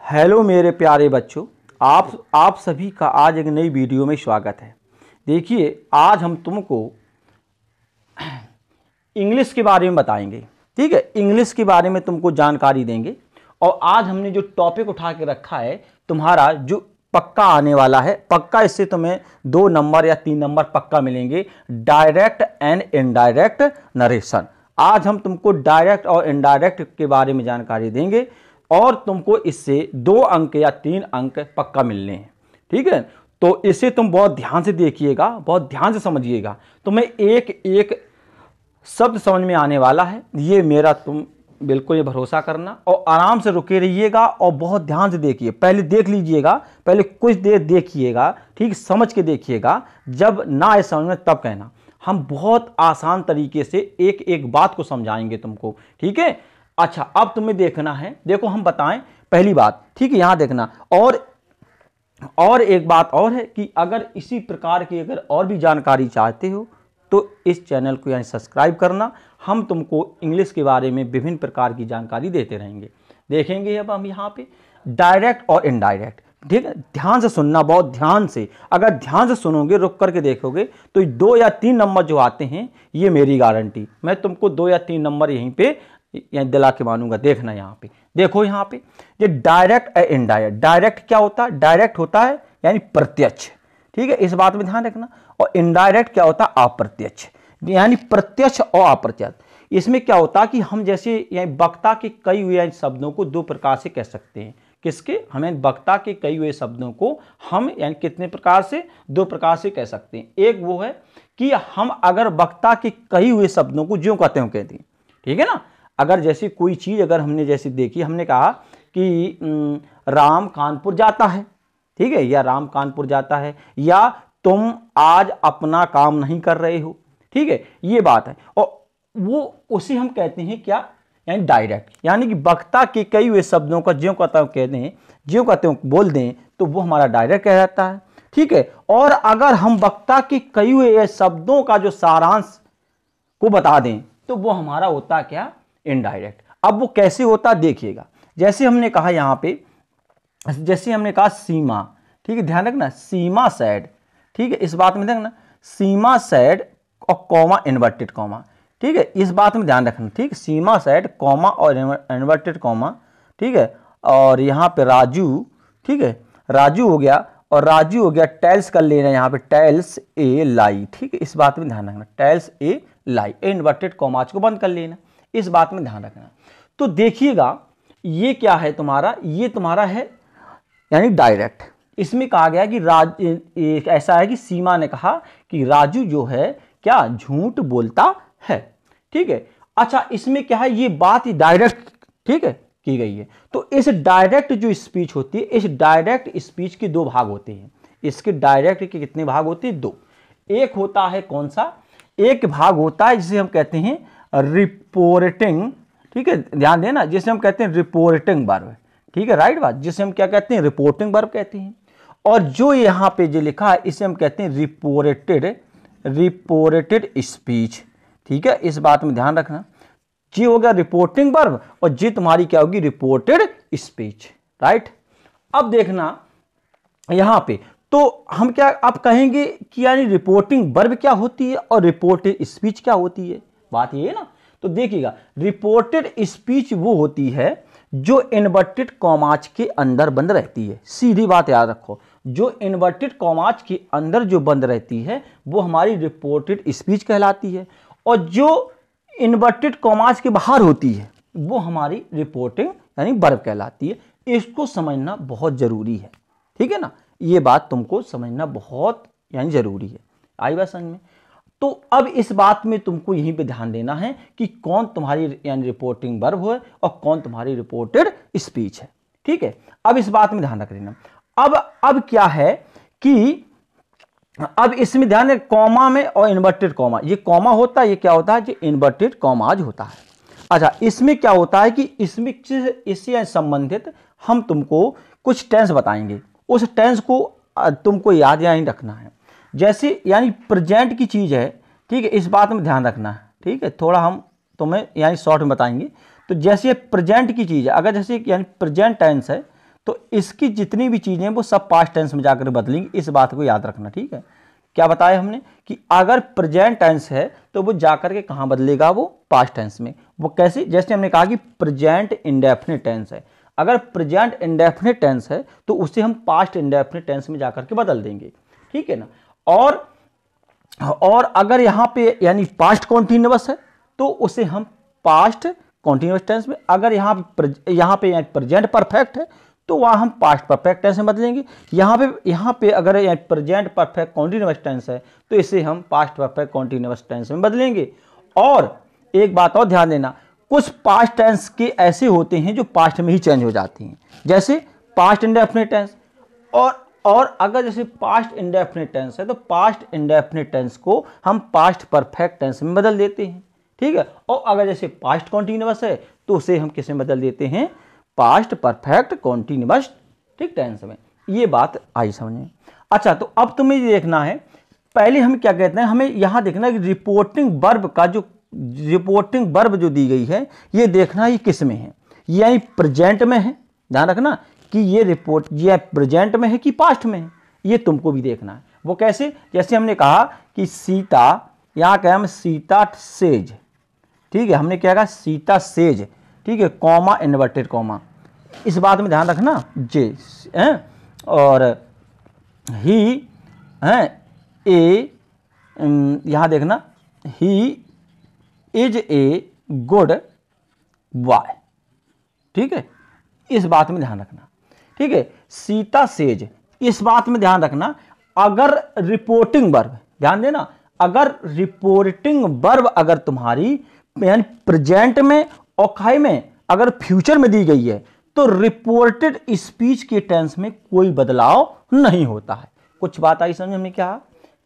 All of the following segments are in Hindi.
हेलो मेरे प्यारे बच्चों, आप सभी का आज एक नई वीडियो में स्वागत है। देखिए, आज हम तुमको इंग्लिश के बारे में बताएंगे। ठीक है, इंग्लिश के बारे में तुमको जानकारी देंगे। और आज हमने जो टॉपिक उठा के रखा है, तुम्हारा जो पक्का आने वाला है, पक्का इससे तुम्हें 2 नंबर या 3 नंबर पक्का मिलेंगे, डायरेक्ट एंड इनडायरेक्ट नरेशन। आज हम तुमको डायरेक्ट और इनडायरेक्ट के बारे में जानकारी देंगे और तुमको इससे 2 अंक या 3 अंक पक्का मिलने हैं। ठीक है, तो इसे तुम बहुत ध्यान से देखिएगा, बहुत ध्यान से समझिएगा। तुम्हें एक एक शब्द समझ में आने वाला है, ये मेरा तुम बिल्कुल ये भरोसा करना। और आराम से रुके रहिएगा और बहुत ध्यान से देखिए। पहले देख लीजिएगा, पहले कुछ देर देखिएगा, ठीक, समझ के देखिएगा। जब ना आए समझ में तब कहना। हम बहुत आसान तरीके से एक एक बात को समझाएंगे तुमको। ठीक है, अच्छा, अब तुम्हें देखना है, देखो हम बताएं पहली बात। ठीक है, यहां देखना। और एक बात और है कि अगर इसी प्रकार की अगर और भी जानकारी चाहते हो तो इस चैनल को यानी सब्सक्राइब करना। हम तुमको इंग्लिश के बारे में विभिन्न प्रकार की जानकारी देते रहेंगे। देखेंगे अब हम यहाँ पे डायरेक्ट और इनडायरेक्ट। ठीक है, ध्यान से सुनना, बहुत ध्यान से। अगर ध्यान से सुनोगे, रुक करके देखोगे, तो 2 या 3 नंबर जो आते हैं, ये मेरी गारंटी, मैं तुमको 2 या 3 नंबर यहीं पे यहाँ दिला के मानूंगा। देखना यहाँ पे, देखो यहाँ पे ये डायरेक्ट और इनडायरेक्ट। डायरेक्ट क्या होता है? डायरेक्ट होता है यानी प्रत्यक्ष। ठीक है, इस बात में ध्यान रखना। और इनडायरेक्ट क्या होता है? अप्रत्यक्ष, यानी प्रत्यक्ष और अप्रत्यक्ष। इसमें क्या होता है कि हम जैसे यानी वक्ता के कई हुए शब्दों को 2 प्रकार से कह सकते हैं। किसके? हमें वक्ता के कई हुए शब्दों को हम यानी कितने प्रकार से? 2 प्रकार से कह सकते हैं। एक वो है कि हम अगर वक्ता के कई हुए शब्दों को ज्यों कहते हो कहते हैं। ठीक है ना, अगर जैसे कोई चीज अगर हमने जैसे देखी, हमने कहा कि राम कानपुर जाता है, ठीक है, या राम कानपुर जाता है, या तुम आज अपना काम नहीं कर रहे हो। ठीक है, ये बात है। और वो उसे हम कहते हैं क्या? यानी डायरेक्ट, यानी कि वक्ता के कई हुए शब्दों का ज्यों कहता हूं कह दें, ज्यों कहते हो बोल दें, तो वो हमारा डायरेक्ट कहलाता है। ठीक है, और अगर हम वक्ता के कई हुए शब्दों का जो सारांश को बता दें, तो वो हमारा होता क्या? इनडायरेक्ट। अब वो कैसे होता देखिएगा। जैसे हमने कहा यहाँ पे, जैसे हमने कहा सीमा। ठीक है, ध्यान रखना, सीमा सैड। ठीक है, इस बात में देखना, सीमा सैड और कॉमा इन्वर्टेड कॉमा। ठीक है, इस बात में ध्यान रखना। ठीक, सीमा सैड कॉमा और इन्वर्टेड कॉमा। ठीक है, और यहाँ पे राजू। ठीक है, राजू हो गया, और राजू हो गया टेल्स कर लेना यहाँ पे, टेल्स ए लाई। ठीक है, इस बात में ध्यान रखना, टेल्स ए लाई। इन्वर्टेड कॉमाज को बंद कर लेना, इस बात में ध्यान रखना। तो देखिएगा, ये क्या है तुम्हारा? ये तुम्हारा है यानी डायरेक्ट। इसमें कहा गया कि ऐसा है कि सीमा ने कहा कि राजू जो है क्या झूठ बोलता है। ठीक है, अच्छा, इसमें क्या है? ये बात ही डायरेक्ट, ठीक है, की गई है। तो इस डायरेक्ट जो स्पीच होती है, इस डायरेक्ट स्पीच के 2 भाग होते हैं। इसके डायरेक्ट के कितने भाग होते हैं? 2। एक होता है कौन सा? एक भाग होता है जिसे हम कहते हैं रिपोर्टिंग। ठीक है, ध्यान देना, जिसे हम कहते हैं रिपोर्टिंग वर्ब। ठीक है, राइट बात, जिसे हम क्या कहते हैं? रिपोर्टिंग वर्ब कहते हैं। और जो यहां पे जो लिखा है, इसे हम कहते हैं रिपोर्टेड स्पीच। ठीक है, इस बात में ध्यान रखना, जी हो गया रिपोर्टिंग वर्ब, और जी तुम्हारी क्या होगी? Reported speech. राइट, अब देखना यहां पे, तो हम क्या अब कहेंगे कि यानी रिपोर्टिंग वर्ब क्या होती है और रिपोर्टेड स्पीच क्या होती है? बात ये है ना। तो देखिएगा, रिपोर्टेड स्पीच वो होती है जो इन्वर्टेड कॉमाज के अंदर बंद रहती है। सीधी बात याद रखो, जो इन्वर्टेड कॉमाज के अंदर जो बंद रहती है वो हमारी रिपोर्टेड स्पीच कहलाती है, और जो इन्वर्टेड कॉमाज के बाहर होती है वो हमारी रिपोर्टिंग यानी वर्ब कहलाती है। इसको समझना बहुत जरूरी है। ठीक है ना, ये बात तुमको समझना बहुत यानी जरूरी है। आई बात समझ में? तो अब इस बात में तुमको यहीं पे ध्यान देना है कि कौन तुम्हारी यानी रिपोर्टिंग वर्ब है और कौन तुम्हारी रिपोर्टेड स्पीच है। ठीक है, अब इस बात में ध्यान रख लेना। अब क्या है कि अब इसमें ध्यान है, कॉमा में और इन्वर्टेड कॉमा, ये कॉमा होता है, ये क्या होता है? ये इन्वर्टेड कॉमाज होता है। अच्छा, इसमें क्या होता है कि इसमें इससे संबंधित हम तुमको कुछ टेंस बताएंगे। उस टेंस को तुमको याद या नहीं रखना है। जैसे यानी प्रेजेंट की चीज है। ठीक है, इस बात में ध्यान रखना है। ठीक है, थोड़ा हम तुम्हें यानी शॉर्ट में बताएंगे। तो जैसे प्रेजेंट की चीज है, अगर जैसे यानी प्रेजेंट टेंस है, तो इसकी जितनी भी चीजें वो सब पास्ट टेंस में जाकर बदलेंगी, इस बात को याद रखना। ठीक है, क्या बताया हमने कि अगर प्रेजेंट टेंस है तो वो जाकर के कहां बदलेगा, वो पास्ट टेंस में। वो कैसे, जैसे हमने कहा कि प्रेजेंट इंडेफिनिट टेंस है, अगर प्रेजेंट इंडेफिनिट टेंस है तो उसे हम पास्ट इंडेफिनिट टेंस में जाकर के बदल देंगे। ठीक है ना। और अगर यहां पे यानी पास्ट कॉन्टिन्यूअस है तो उसे हम पास्ट कॉन्टिन्यूअस टेंस में, अगर यहां पे प्रेजेंट परफेक्ट है तो वहां हम पास्ट परफेक्ट टेंस में बदलेंगे। यहां पे अगर प्रेजेंट परफेक्ट कॉन्टिन्यूअस टेंस है तो इसे हम पास्ट परफेक्ट कॉन्टिन्यूअस टेंस में बदलेंगे। और एक बात और ध्यान देना, कुछ पास्ट टेंस के ऐसे होते हैं जो पास्ट में ही चेंज हो जाती हैं, जैसे पास्ट इंडेफिनिट टेंस। और अगर जैसे पास्ट इंडेफिनिट टेंस है तो पास्ट इंडेफिनिट टेंस को हम पास्ट परफेक्ट टेंस में बदल देते हैं। ठीक है, और अगर जैसे पास्ट कॉन्टिन्यूअस है तो उसे हम किस में बदल देते हैं, पास्ट परफेक्ट कॉन्टिन्यूअस ठीक टेंस में। ये बात आई समझ में। अच्छा, तो अब तुम्हें ये देखना है, पहले हम क्या कहते हैं, हमें यहां देखना है कि रिपोर्टिंग वर्ब जो दी गई है ये देखना ये किस में है, यानी प्रेजेंट में है। ध्यान रखना कि ये प्रेजेंट में है कि पास्ट में है, ये तुमको भी देखना है। वो कैसे, जैसे हमने कहा कि सीता, यहां क्या है, सीता सेज। ठीक है, हमने क्या कहा, सीता सेज। ठीक है, कॉमा इन्वर्टेड कॉमा, इस बात में ध्यान रखना जे है। और ही है ए, यहां देखना he is a good boy. ठीक है, इस बात में ध्यान रखना। ठीक है, सीता सेज, इस बात में ध्यान रखना। अगर रिपोर्टिंग वर्ब, ध्यान देना, अगर रिपोर्टिंग वर्ब अगर तुम्हारी यानी प्रेजेंट में और खाई में अगर फ्यूचर में दी गई है तो रिपोर्टेड स्पीच के टेंस में कोई बदलाव नहीं होता है। कुछ बात आई समझ में? क्या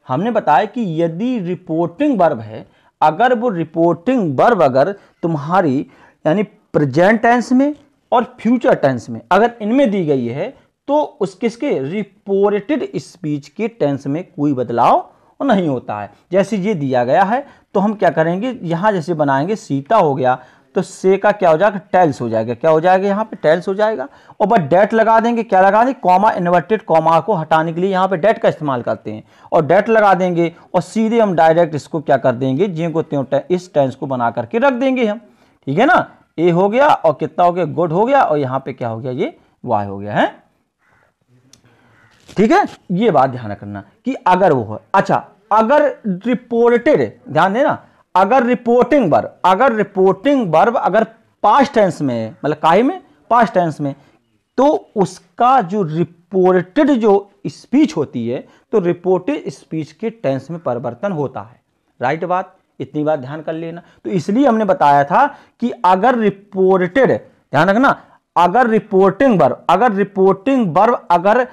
हमने बताया कि यदि रिपोर्टिंग वर्ब है, अगर वो रिपोर्टिंग वर्ब अगर तुम्हारी यानी प्रेजेंट टेंस में और फ्यूचर टेंस में अगर इनमें दी गई है तो उसके रिपोर्टेड स्पीच के टेंस में कोई बदलाव नहीं होता है। जैसे ये दिया गया है तो हम क्या करेंगे, यहां जैसे बनाएंगे सीता हो गया तो से का क्या हो जाएगा, टेल्स हो जाएगा। क्या हो जाएगा, यहाँ पे टेल्स हो जाएगा। और बस डेट लगा देंगे, क्या लगा देंगे, कॉमा इन्वर्टेड कॉमा को हटाने के लिए यहाँ पे डेट का इस्तेमाल करते हैं, और डेट लगा देंगे और सीधे हम डायरेक्ट इसको क्या कर देंगे, जे को इस टेंस को बना करके रख देंगे हम। ठीक है ना, ए हो गया और कितना हो गया, गुड हो गया, और यहाँ पे क्या हो गया, ये वाई हो गया है। ठीक है, ये बात ध्यान रखना कि अगर वो है। अच्छा, अगर रिपोर्टेड, ध्यान देना, अगर रिपोर्टिंग वर्ब अगर पास्ट टेंस में, मतलब काहे में, पास्ट टेंस में, तो उसका जो रिपोर्टेड जो स्पीच होती है तो रिपोर्टेड स्पीच के टेंस में परिवर्तन होता है। राइट बात, इतनी बात ध्यान कर लेना। तो इसलिए हमने बताया था कि अगर रिपोर्टेड, ध्यान रखना, अगर रिपोर्टिंग वर्ब अगर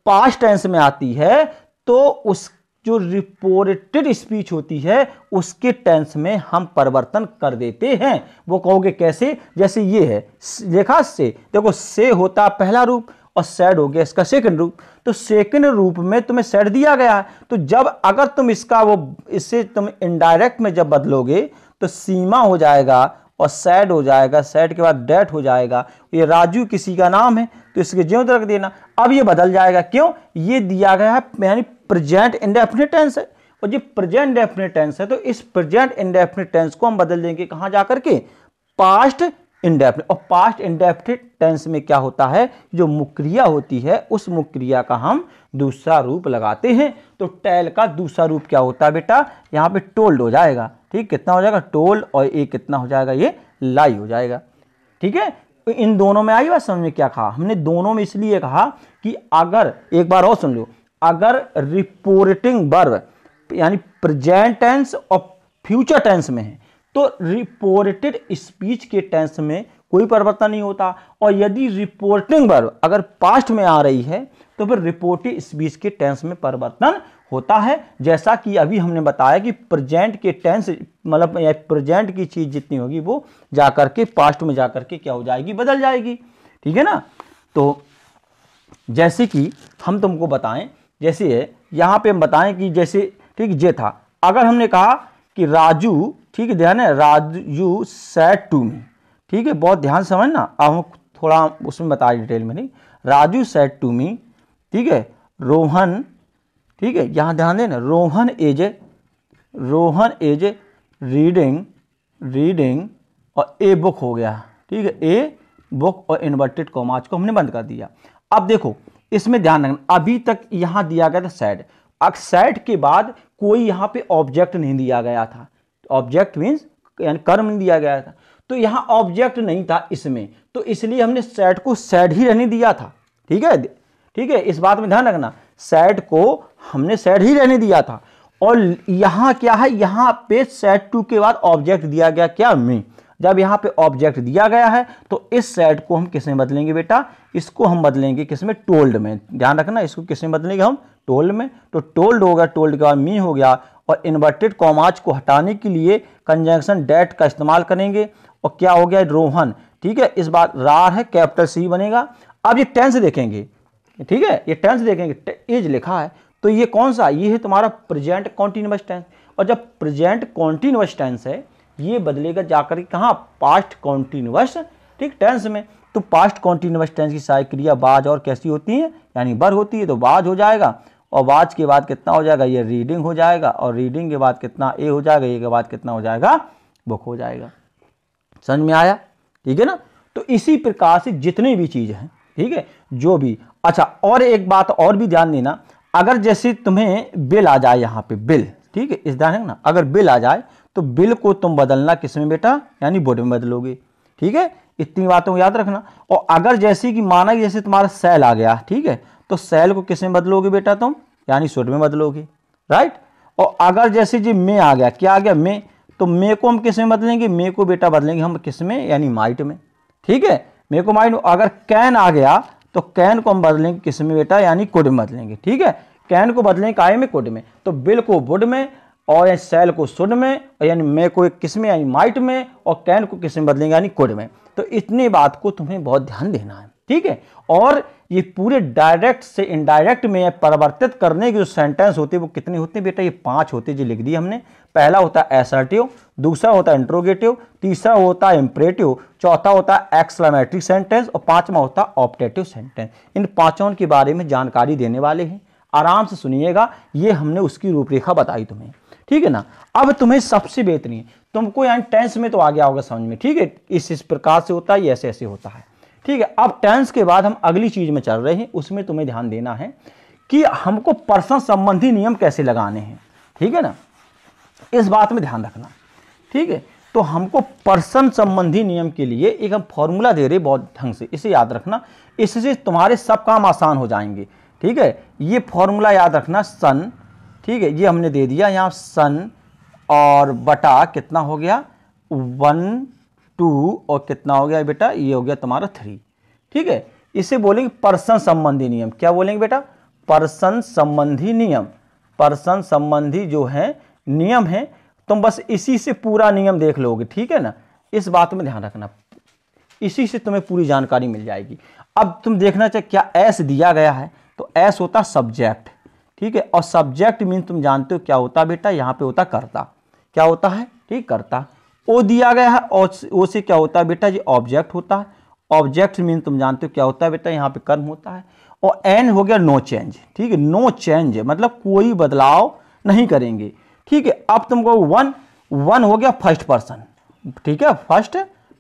पास्ट टेंस में आती है तो उस जो रिपोर्टेड स्पीच होती है उसके टेंस में हम परिवर्तन कर देते हैं। वो कहोगे कैसे, जैसे ये है, देखा से, देखो से होता पहला रूप और सैड हो गया इसका सेकंड रूप। तो सेकंड रूप में तुम्हें सैड दिया गया है, तो जब अगर तुम इससे तुम इनडायरेक्ट में जब बदलोगे तो सीमा हो जाएगा और सैड हो जाएगा, सैड के बाद डेट हो जाएगा। ये राजू किसी का नाम है तो इसके ज्यों रख देना। अब ये बदल जाएगा, क्यों, ये दिया गया है यानी प्रेजेंट इंडेफिनिट टेंस है, और ये प्रेजेंट इंडेफिनिट टेंस है तो इस प्रेजेंट इंडेफिनिट टेंस को हम बदल देंगे कहां जाकर के, पास्ट इंडेफिनिट। और पास्ट इंडेफिनिट टेंस में क्या होता है, जो मुक्रिया होती है उस मुक्रिया का हम दूसरा रूप लगाते हैं। तो टेल का दूसरा रूप क्या होता है बेटा, यहां पे टोल्ड हो जाएगा। ठीक, कितना हो जाएगा, टोल्ड, और ये कितना हो जाएगा, ये लाई हो जाएगा। ठीक है, तो इन दोनों में आई बात समझ में? क्या कहा हमने, दोनों में इसलिए कहा कि अगर, एक बार और सुन लो, अगर रिपोर्टिंग वर्ब यानी प्रेजेंट टेंस और फ्यूचर टेंस में है तो रिपोर्टेड स्पीच के टेंस में कोई परिवर्तन नहीं होता, और यदि रिपोर्टिंग वर्ब अगर पास्ट में आ रही है तो फिर रिपोर्टेड स्पीच के टेंस में परिवर्तन होता है। जैसा कि अभी हमने बताया कि प्रेजेंट के टेंस मतलब प्रेजेंट की चीज जितनी होगी वो जाकर के पास्ट में जाकर के क्या हो जाएगी, बदल जाएगी। ठीक है ना, तो जैसे कि हम तुमको बताएं, जैसे यहां पे हम बताएं कि जैसे, ठीक, ये था, अगर हमने कहा कि राजू, ठीक है, ध्यान है, राजू सैड टू मी। ठीक है, बहुत ध्यान समझना। अब हम थोड़ा उसमें बता डिटेल में नहीं। राजू सेड टू मी, ठीक है, रोहन, ठीक है, यहाँ ध्यान देना, रोहन एज रीडिंग और ए बुक हो गया, ठीक है, ए बुक और इन्वर्टेड कॉमास को हमने बंद कर दिया। अब देखो इसमें ध्यान रखना, अभी तक यहां दिया गया था सैड, अब सैड के बाद कोई यहां पे ऑब्जेक्ट नहीं दिया गया था, ऑब्जेक्ट मीन्स यानी कर्म नहीं दिया गया था, तो यहां ऑब्जेक्ट नहीं था इसमें, तो इसलिए हमने सैड को सैड ही रहने दिया था। ठीक है, ठीक है, इस बात में ध्यान रखना, सैड को हमने सैड ही रहने दिया था। और यहां क्या है, यहां पे सैड टू के बाद ऑब्जेक्ट दिया गया, क्या, मी। जब यहां पे ऑब्जेक्ट दिया गया है तो इस सैड को हम किसमें बदलेंगे बेटा, इसको हम बदलेंगे किसमें, टोल्ड में। ध्यान रखना, इसको किसमें बदलेंगे हम, टोल्ड में। तो टोल्ड होगा, टोल्ड के बाद मी हो गया, और इन्वर्टेड कॉमाज को हटाने के लिए कंजंक्शन डेट का इस्तेमाल करेंगे, और क्या हो गया, रोहन। ठीक है, इस बार रार है, कैपिटल सी बनेगा। अब ये टेंस देखेंगे, ठीक है, ये टेंस देखेंगे, एज लिखा है, तो ये कौन सा, ये है तुम्हारा प्रेजेंट कॉन्टिन्यूअस टेंस। और जब प्रेजेंट कॉन्टिन्यूअस टेंस है, ये बदलेगा जाकर कहाँ, पास्ट कॉन्टिन्यूअस, ठीक, टेंस में। तो पास्ट कॉन्टिन्यूअस टेंस की सारी क्रिया बाज और कैसी होती है, यानी बर होती है, तो बाज हो जाएगा, और बाज के बाद कितना हो जाएगा, ये रीडिंग हो जाएगा, और रीडिंग के बाद कितना, ए हो जाएगा, ए के बाद कितना हो जाएगा, बुक हो जाएगा। समझ में आया, ठीक है ना। तो इसी प्रकार से जितनी भी चीज हैं, ठीक है, जो भी। अच्छा, और एक बात और भी ध्यान देना, अगर जैसे तुम्हें बिल आ जाए यहाँ पे, बिल, ठीक है, इस ध्यान रखना, अगर बिल आ जाए तो बिल को तुम बदलना किसमें बेटा, यानी वुड में बदलोगे। ठीक है, इतनी बातों को याद रखना। और अगर जैसे कि माना जैसे तुम्हारा सेल आ गया, ठीक है, तो सेल को किसमें बदलोगे बेटा तुम, यानी शुड में बदलोगे, राइट। और अगर जैसे जी मे आ गया, क्या आ गया, मे, तो मे को हम किसमें बदलेंगे, मे को बेटा बदलेंगे हम किसमें, यानी माइट में। ठीक है, मे को माइट। अगर कैन आ गया तो कैन को हम बदलेंगे किसमें बेटा, यानी कुड में बदलेंगे। ठीक है, कैन को बदलेंगे काय में, कुड में। तो बिल को वुड में, और सेल को शुड में, और यानी मे को किसमें, यानी माइट में, और कैन को किसमें बदलेंगे, यानी कुड में। तो इतनी बात को तुम्हें बहुत ध्यान देना है, ठीक है। और ये पूरे डायरेक्ट से इनडायरेक्ट में परिवर्तित करने के जो सेंटेंस होते हैं वो कितने होते हैं बेटा, ये 5 होते हैं, जो लिख दिए हमने। पहला होता है एसर्टिव, दूसरा होता है इंट्रोगेटिव, तीसरा होता है इंपरेटिव, चौथा होता है एक्सक्लेमेटरी सेंटेंस, और पांचवा होता है ऑप्टेटिव सेंटेंस। इन पांचों के बारे में जानकारी देने वाले हैं, आराम से सुनिएगा, ये हमने उसकी रूपरेखा बताई तुम्हें, ठीक है ना। अब तुम्हें सबसे बेहतरीन, तुमको यहाँ टेंस में तो आ गया होगा समझ में, ठीक है, इस प्रकार से होता है, ऐसे ऐसे होता है, ठीक है। अब टेंस के बाद हम अगली चीज में चल रहे हैं, उसमें तुम्हें ध्यान देना है कि हमको पर्सन संबंधी नियम कैसे लगाने हैं, ठीक है ना, इस बात में ध्यान रखना, ठीक है। तो हमको पर्सन संबंधी नियम के लिए एक हम फॉर्मूला दे रहे बहुत ढंग से, इसे याद रखना, इससे तुम्हारे सब काम आसान हो जाएंगे, ठीक है। ये फॉर्मूला याद रखना, सन, ठीक है, ये हमने दे दिया यहाँ, सन और बटा कितना हो गया, 1 2 और कितना हो गया बेटा, ये हो गया तुम्हारा 3, ठीक है। इसे बोलेंगे पर्सन संबंधी नियम। क्या बोलेंगे बेटा, पर्सन संबंधी नियम। पर्सन संबंधी जो है नियम है, तुम बस इसी से पूरा नियम देख लोगे, ठीक है ना, इस बात में ध्यान रखना, इसी से तुम्हें पूरी जानकारी मिल जाएगी। अब तुम देखना चाहिए क्या एस दिया गया है, तो एस होता सब्जेक्ट, ठीक है, और सब्जेक्ट मीन तुम जानते हो क्या होता है बेटा, यहाँ पे होता कर्ता, क्या होता है, ठीक, कर्ता। ओ दिया गया है, और ओ से क्या होता है बेटा, ये ऑब्जेक्ट होता है, ऑब्जेक्ट मीन तुम जानते हो क्या होता है बेटा, यहाँ पे कर्म होता है। और एन हो गया नो चेंज, ठीक है, नो चेंज मतलब कोई बदलाव नहीं करेंगे, ठीक है। अब तुमको 1 हो गया फर्स्ट पर्सन, ठीक है, फर्स्ट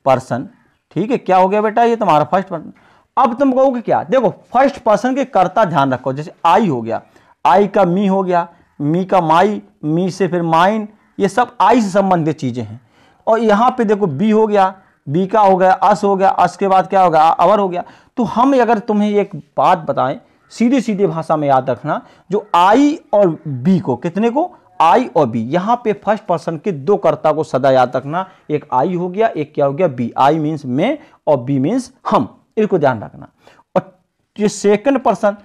पर्सन, ठीक है, क्या हो गया बेटा, ये तुम्हारा फर्स्ट पर्सन। अब तुम कहोगे क्या, देखो फर्स्ट पर्सन के कर्ता ध्यान रखो, जैसे आई हो गया, आई का मी हो गया, मी का माई, मी से फिर माइन, ये सब आई से संबंधित चीजें हैं। और यहाँ पे देखो बी हो गया, बी का हो गया, अस हो गया, अस के बाद क्या होगा, अवर हो गया। तो हम अगर तुम्हें एक बात बताएं सीधे सीधे भाषा में याद रखना, जो आई और बी को, कितने को, आई और बी, यहाँ पे फर्स्ट पर्सन के 2 कर्ता को सदा याद रखना, एक आई हो गया, एक क्या हो गया, बी। आई मीन्स मैं और बी मीन्स हम, इसको ध्यान रखना। और ये सेकंड पर्सन,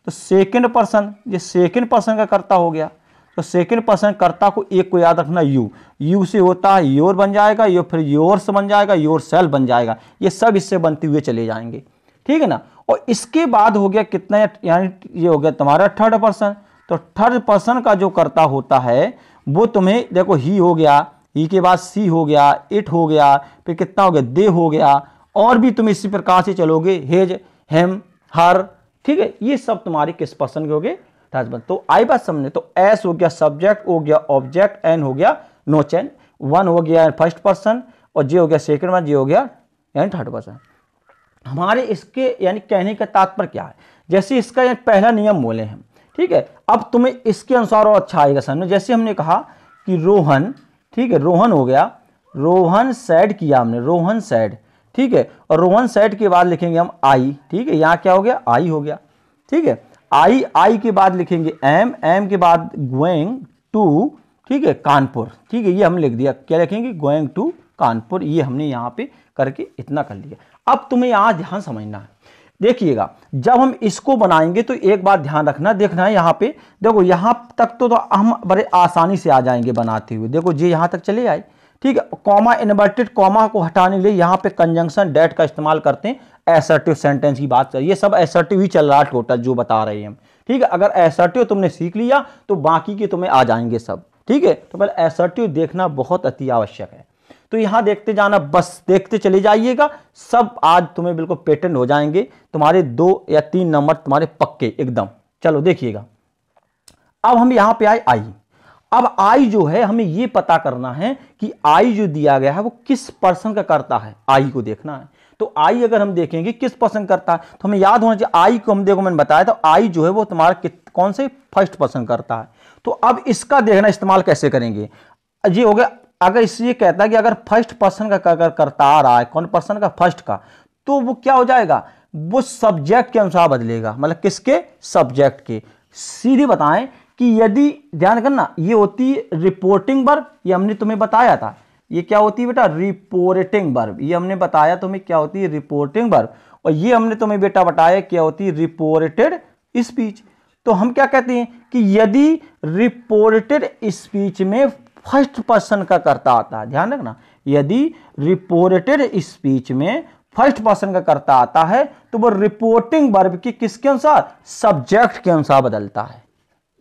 तो सेकंड पर्सन, ये सेकंड पर्सन का कर्ता हो गया, तो सेकंड पर्सन कर्ता को एक को याद रखना, यू, यू से होता है योर बन जाएगा, यो फिर योर्स बन जाएगा, योर सेल्फ बन जाएगा, ये सब इससे बनते हुए चले जाएंगे, ठीक है ना। और इसके बाद हो गया कितना, यानी ये हो गया तुम्हारा थर्ड पर्सन। तो थर्ड पर्सन का जो कर्ता होता है वो तुम्हें देखो, ही हो गया, ही के बाद सी हो गया, इट हो गया, फिर कितना हो गया, दे हो गया, और भी तुम इसी प्रकार से चलोगे, हेज, हेम, हर, ठीक है, ये सब तुम्हारे किस पर्सन के हो गए, थर्ड पर्सन। तो आई बात समझे, तो एस हो गया सब्जेक्ट, हो गया ऑब्जेक्ट, एन हो गया नो चेन, वन हो गया फर्स्ट पर्सन, और जे हो गया सेकंड पर्सन, जे हो गया यानी थर्ड पर्सन। हमारे इसके यानी कहने का तात्पर्य क्या है, जैसे इसका यानी पहला नियम बोले हम, ठीक है। अब तुम्हें इसके अनुसार और अच्छा आएगा समझ, जैसे हमने कहा कि रोहन, ठीक है, रोहन हो गया, रोहन सैड किया हमने, रोहन सैड, ठीक है, और रोहन सैड के बाद लिखेंगे हम आई, ठीक है, यहाँ क्या हो गया, आई हो गया, ठीक है, आई, आई के बाद लिखेंगे एम, एम के बाद गोइंग टू, ठीक है, कानपुर, ठीक है, ये हम लिख दिया, क्या लिखेंगे, गोइंग टू कानपुर, ये हमने यहाँ पे करके इतना कर लिया। अब तुम्हें यहाँ ध्यान समझना है, देखिएगा जब हम इसको बनाएंगे तो एक बात ध्यान रखना, देखना है यहाँ पे, देखो यहाँ तक तो हम बड़े आसानी से आ जाएंगे बनाते हुए, देखो जी यहाँ तक चले आए, ठीक है। कॉमा, इन्वर्टेड कॉमा को हटाने के लिए यहाँ पे कंजंक्शन डेट का इस्तेमाल करते हैं, असर्टिव सेंटेंस की बात करिए, ये सब असर्टिव ही चल रहा है टोटल जो बता रहे हैं हम, ठीक है। अगर असर्टिव तुमने सीख लिया तो बाकी के तुम्हें आ जाएंगे सब, ठीक है। तो पहले असर्टिव देखना बहुत अति आवश्यक है, तो यहां देखते जाना, बस देखते चले जाइएगा, सब आज तुम्हें बिल्कुल पेटेंट हो जाएंगे, तुम्हारे 2 या 3 नंबर तुम्हारे पक्के एकदम। चलो देखिएगा, अब हम यहां पे आए आई, अब आई जो है हमें ये पता करना है कि आई जो दिया गया है वो किस पर्सन का करता है, आई को देखना है। तो आई अगर हम देखेंगे किस पर्सन करता है तो हमें याद होना चाहिए, आई को हम देखो मैंने बताया था, आई जो है वो तुम्हारा कौन से फर्स्ट पर्सन करता है। तो अब इसका देखना इस्तेमाल कैसे करेंगे, ये हो गया, अगर इसलिए कहता है कि अगर फर्स्ट पर्सन का अगर करता आ रहा है, कौन पर्सन का, फर्स्ट का, तो वो क्या हो जाएगा, वो सब्जेक्ट के अनुसार बदलेगा, मतलब किसके, सब्जेक्ट के। सीधे बताएं कि यदि ध्यान करना, ये होती है रिपोर्टिंग वर्ब, ये हमने तुम्हें बताया था, ये क्या होती है बेटा, रिपोर्टिंग वर्ब, ये हमने बताया तुम्हें क्या होती है, रिपोर्टिंग वर्ब, और ये हमने तुम्हें बेटा बताया क्या होती है, रिपोर्टेड स्पीच। तो हम क्या कहते हैं कि यदि रिपोर्टेड स्पीच में फर्स्ट पर्सन का करता आता है, ध्यान रखना, यदि रिपोर्टेड स्पीच में फर्स्ट पर्सन का करता आता है तो वो रिपोर्टिंग वर्ब की किसके अनुसार, सब्जेक्ट के अनुसार बदलता है।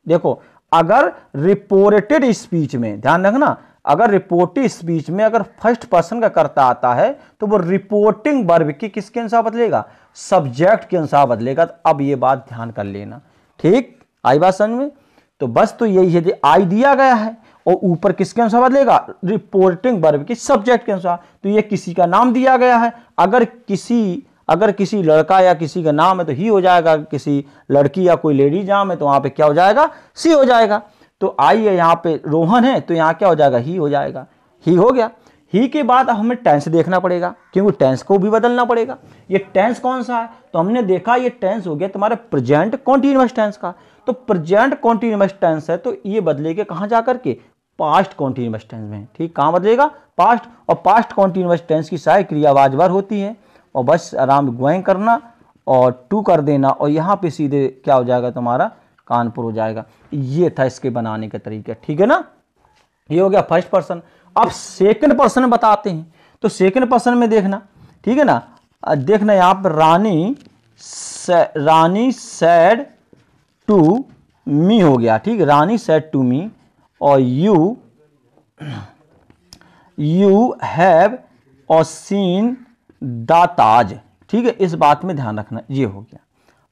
देखो अगर रिपोर्टेड स्पीच में, ध्यान रखना, अगर रिपोर्टेड स्पीच में अगर फर्स्ट पर्सन का करता आता है तो वो रिपोर्टिंग वर्ब की किसके अनुसार बदलेगा, सब्जेक्ट के अनुसार बदलेगा। तो अब ये बात ध्यान कर लेना, ठीक, आई बात समझ में। तो बस तो यही है, आई दिया गया है और ऊपर किसके अनुसार बदलेगा, रिपोर्टिंग वर्ब के सब्जेक्ट के अनुसार। तो ये किसी का नाम दिया गया है, अगर किसी लड़का या किसी का नाम है तो ही हो जाएगा, किसी लड़की या कोई लेडी नाम है तो वहां पे क्या हो जाएगा, सी हो जाएगा। तो आई है, यहाँ पे रोहन है तो यहाँ क्या हो जाएगा, ही हो जाएगा, ही हो गया। ही के बाद अब हमें टेंस देखना पड़ेगा, क्योंकि टेंस को भी बदलना पड़ेगा। ये टेंस कौन सा है, तो हमने देखा ये टेंस हो गया तुम्हारे प्रेजेंट कॉन्टिन्यूअस टेंस का। तो प्रेजेंट कॉन्टिन्यूअस टेंस है तो ये बदलेगा कहां जाकर के, पास्ट कॉन्टिन्यूअस टेंस में, ठीक, कहां बदलेगा, पास्ट। और पास्ट कॉन्टिन्यूअस टेंस की सारी क्रिया वाजवर होती है, और बस आराम गोइंग करना और टू कर देना, और यहाँ पे सीधे क्या हो जाएगा तुम्हारा, कानपुर हो जाएगा। ये था इसके बनाने का तरीका, ठीक है ना। ये हो गया फर्स्ट पर्सन। अब सेकंड पर्सन बताते हैं, तो सेकंड पर्सन में देखना, ठीक है ना, देखना यहाँ पर रानी सैड टू मी हो गया, ठीक, रानी सैड टू मी, और यू हैव और सीन द ताज, ठीक है, इस बात में ध्यान रखना, ये हो गया।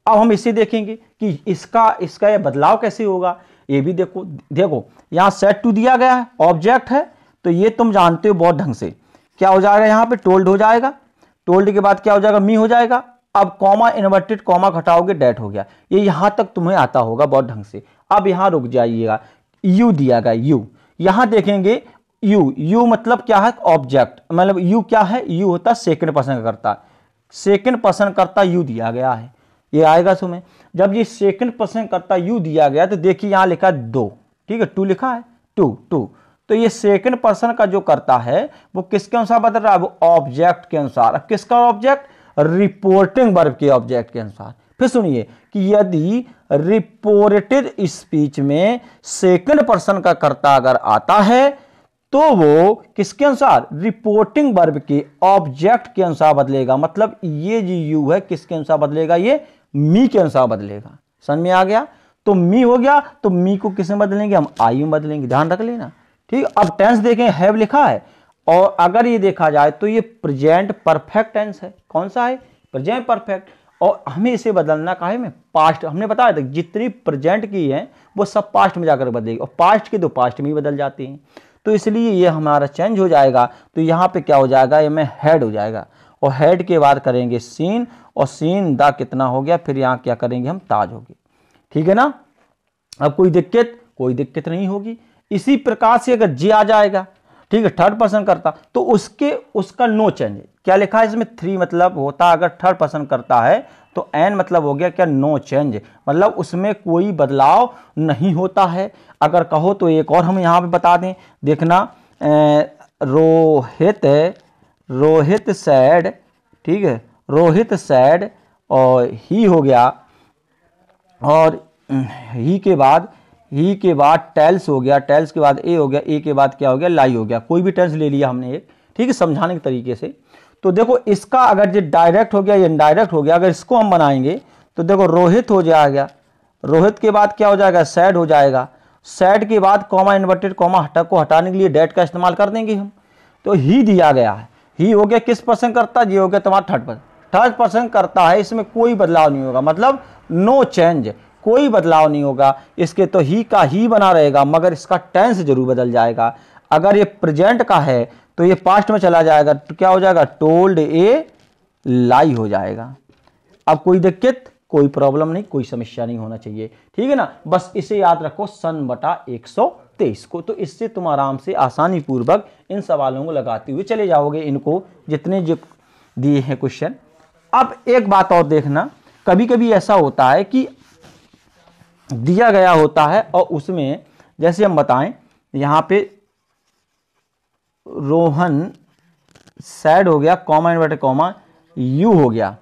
अब हम इसे देखेंगे कि इसका ये बदलाव कैसे होगा, ये भी देखो यहाँ सेट टू दिया गया है, ऑब्जेक्ट है, तो ये तुम जानते हो बहुत ढंग से, क्या हो जाएगा, यहाँ पे टोल्ड हो जाएगा, टोल्ड के बाद क्या हो जाएगा, मी हो जाएगा। अब कॉमा, इन्वर्टेड कॉमा घटाओगे, डेट हो गया। ये यहां तक तुम्हें आता होगा बहुत ढंग से। अब यहां रुक जाइएगा, यू दिया गया, यू, यहां देखेंगे यू मतलब क्या है, ऑब्जेक्ट, मतलब यू क्या है, यू होता सेकंड पर्सन का करता, सेकंड पर्सन करता यू दिया गया है, ये आएगा तुम्हें। जब ये सेकंड पर्सन करता यू दिया गया तो देखिए यहां लिखा है 2, ठीक है, 2 लिखा है, 2। तो ये सेकंड पर्सन का जो करता है वो किसके अनुसार बदल रहा है, वो ऑब्जेक्ट के अनुसार। अब किसका ऑब्जेक्ट, रिपोर्टिंग वर्ब के ऑब्जेक्ट के अनुसार। फिर सुनिए कि यदि रिपोर्टेड स्पीच में सेकंड पर्सन का कर्ता अगर आता है तो वो किसके अनुसार, रिपोर्टिंग वर्ब के ऑब्जेक्ट के अनुसार बदलेगा। मतलब ये जो यू है किसके अनुसार बदलेगा, ये मी के अनुसार बदलेगा। समझ में आ गया। तो मी हो गया, तो मी को किस में बदलेंगे हम, आई में बदलेंगे, ध्यान रख लेना, ठीक। अब टेंस देखें, हैव लिखा है और अगर ये देखा जाए तो ये प्रेजेंट परफेक्ट टेंस है। कौन सा है? Present perfect. और हमें इसे बदलना का है में पास्ट। हमने बताया था जितनी प्रेजेंट की है वो सब पास्ट में जाकर बदलेगी, और पास्ट की तो पास्ट में ही बदल जाती हैं। तो इसलिए ये हमारा चेंज हो जाएगा। तो यहाँ पे क्या हो जाएगा, ये में हैड हो जाएगा, और हैड के बाद करेंगे सीन, और सीन दा कितना हो गया, फिर यहाँ क्या करेंगे हम, ताज हो गए। ठीक है ना। अब कोई दिक्कत? कोई दिक्कत नहीं होगी। इसी प्रकार से अगर जे आ जाएगा, ठीक है, थर्ड पर्सन करता, तो उसका नो चेंज। क्या लिखा है इसमें? 3 मतलब होता अगर थर्ड पर्सन करता है तो एन मतलब हो गया क्या, नो चेंज, मतलब उसमें कोई बदलाव नहीं होता है। अगर कहो तो एक और हम यहाँ पे बता दें, देखना, रोहित सैड, ठीक है, रोहित सैड, और ही हो गया, और ही के बाद टेल्स हो गया, टेल्स के बाद ए हो गया, ए के बाद क्या हो गया, लाई हो गया। कोई भी टेंस ले लिया हमने एक, ठीक है, समझाने के तरीके से। तो देखो इसका अगर ये डायरेक्ट हो गया, ये इनडायरेक्ट हो गया, अगर इसको हम बनाएंगे तो देखो रोहित हो जाएगा, रोहित के बाद क्या हो जाएगा, सैड हो जाएगा, सैड के बाद कॉमा इन्वर्टेड कॉमा को हटाने के लिए डैट का इस्तेमाल कर देंगे हम। तो ही दिया गया है, ही हो गया किस पर्सन करता, ये हो गया तुम्हारा थर्ड पर्सन करता है। इसमें कोई बदलाव नहीं होगा, मतलब नो चेंज, कोई बदलाव नहीं होगा इसके। तो ही का ही बना रहेगा, मगर इसका टेंस जरूर बदल जाएगा। अगर ये प्रेजेंट का है तो ये पास्ट में चला जाएगा, तो क्या हो जाएगा, टोल्ड ए लाई हो जाएगा। अब कोई दिक्कत, कोई प्रॉब्लम नहीं, कोई समस्या नहीं होना चाहिए, ठीक है ना। बस इसे याद रखो, सन बटा 123 को। तो इससे तुम आराम से आसानी पूर्वक इन सवालों को लगाते हुए चले जाओगे, इनको जितने जो दिए हैं क्वेश्चन। अब एक बात और देखना, कभी कभी ऐसा होता है कि दिया गया होता है और उसमें जैसे हम बताएं, यहां पे रोहन सैड हो गया, कॉमा इन्वर्टेड कॉमा, यू हो गया,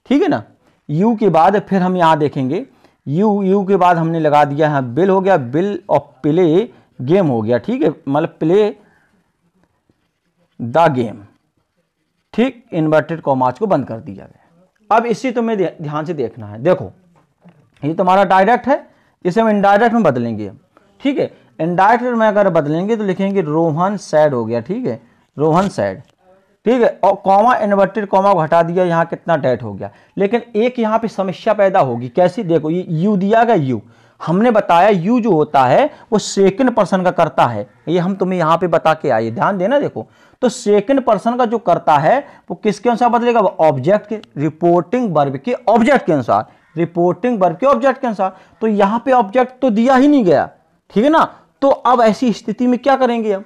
ठीक है ना। यू के बाद फिर हम यहां देखेंगे, यू के बाद हमने लगा दिया है बिल हो गया, बिल और प्ले गेम हो गया, ठीक है, मतलब प्ले द गेम, ठीक, इन्वर्टेड कॉमास को बंद कर दिया गया। अब इसी तुम्हें ध्यान से देखना है। देखो ये तुम्हारा डायरेक्ट है, इसे हम इनडायरेक्ट में बदलेंगे, ठीक है। इनडायरेक्ट में अगर बदलेंगे तो लिखेंगे रोहन सैड हो गया, ठीक है, रोहन सैड, ठीक है, और कॉमा इन्वर्टेड कॉमा को हटा दिया, यहाँ कितना डेट हो गया। लेकिन एक यहाँ पे समस्या पैदा होगी, कैसी? देखो ये यू दिया गया, यू हमने बताया यू जो होता है वो सेकंड पर्सन का करता है, ये हम तुम्हें यहाँ पे बता के आए, ध्यान देना। देखो तो सेकंड पर्सन का जो करता है वो किसके अनुसार बदलेगा, वो ऑब्जेक्ट के, रिपोर्टिंग वर्ब के ऑब्जेक्ट के अनुसार, रिपोर्टिंग वर्ब के ऑब्जेक्ट के अनुसार। तो यहाँ पे ऑब्जेक्ट तो दिया ही नहीं गया, ठीक है ना। तो अब ऐसी स्थिति में क्या करेंगे हम?